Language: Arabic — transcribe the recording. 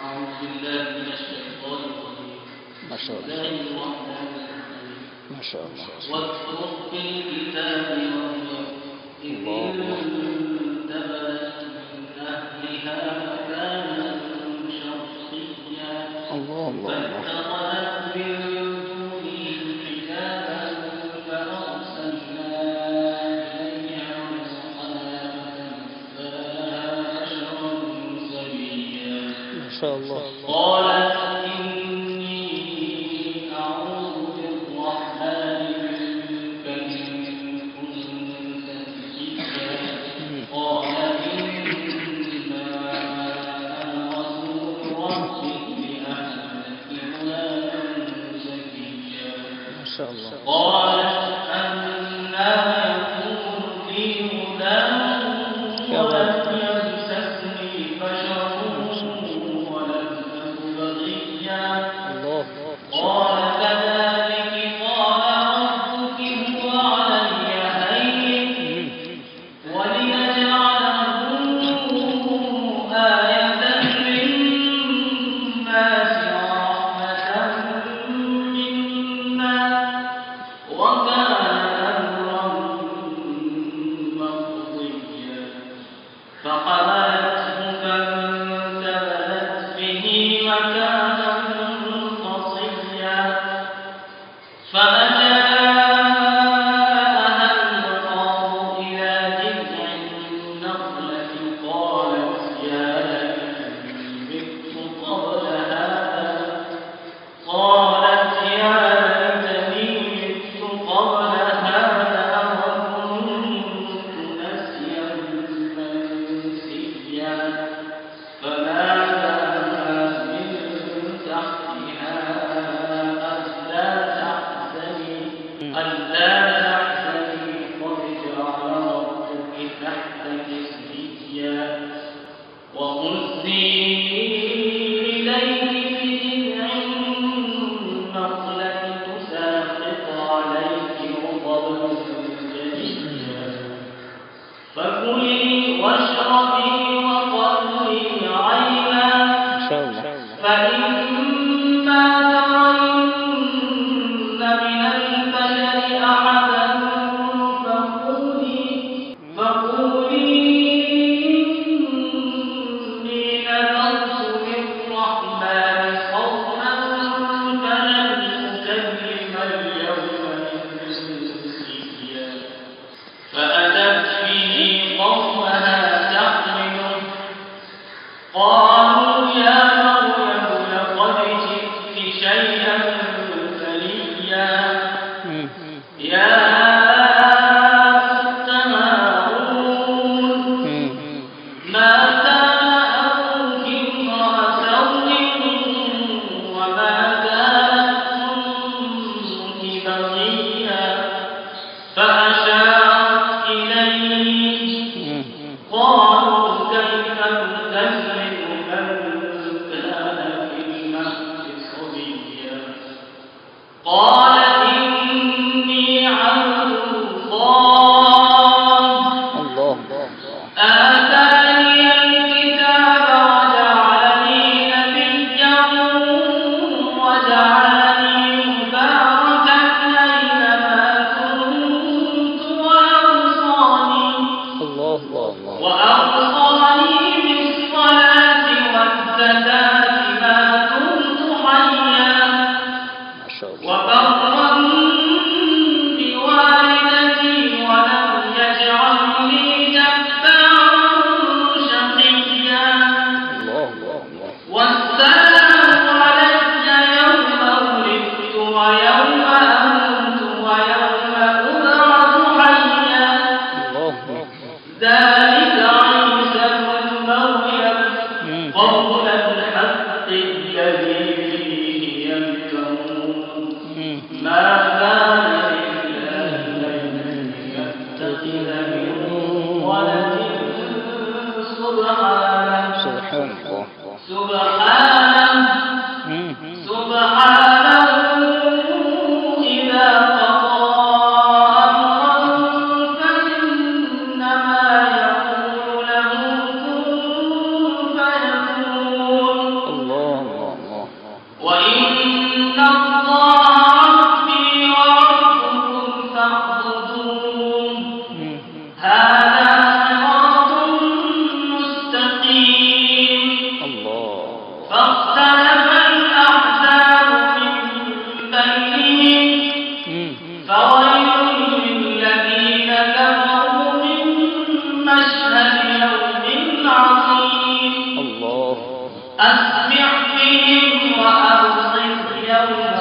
أعوذ بالله من الشيطان الرجيم. ما شاء بسم الله. الله الرحمن الرحيم. ما شاء الله. واذكر في الكتاب مريم إذ الله. انتبذت من أهلها مكانا شرقيا الله الله الله. فاتخذت من دونهم حجابا فأرسلنا إليها رزقنا فتمثل لها بشرا سويا ما شاء الله. قالت إني أعوذ بالرحمن منك إن كنت تقيا قال إنما أنا رسول ربك لأهلك غلاما زكيا ما شاء الله. قالت أنى يكون لي غلام ولم يمسسني بشر ولم أك بغيا الله. قال كذلك قال ربك هو علي هين ولنجعله آية للناس ورحمة منا وكان أمرا مقضيا فحملته فانتبذت به مكانا قصيا فأجاءها المخاض إلى جذع النخلة قالت يا ليتني مت قبل هذا وكنت نسيا منسيا فناداها من تحتها ألا تحزني قد جعل ربك تحتك سريا وهزي إليك بجذع النخلة تساقط عليك رطبا جنيا فكلي واشربي وقري عينا ما شاء الله. فإما ترين من البشر أحدا فقولي إني نذرت للرحمن صوما فلن أكلم اليوم إنسيا فأتت به قومها تحمله قالوا يا مريم لقد جئت شيئا فريا يا أخت هارون ما كان أبوك امرأ سوء وما كانت أمك بغيا فأشارت إليه قالوا كيف نكلم من كان في المهد صبيا قال إني عبد الله الله. آتاني الكتاب وجعلني نبيا وجعلني مباركا أينما كنت الله الله. وأوصاني بالصلاة والزكاة ما دمت حيا ما شاء الله. وبرا بوالدتي ولم يجعلني جبارا شقيا الله الله. والسلام علي يوم ولدت ويوم أموت ويوم أبعث حيا الله. ذلك عيسى ابن مريم قول الحق الذي فيه يمترون ما كان لله أن يتخذ من ولد سبحانه سبحان الله. سبحانه إذا قضى أمرا فإنما يقول له كن فيكون فاختلف الأحزاب من بينهم فويل للذين كفروا من مشهد يوم عظيم الله. أسمع بهم وأبصر يوم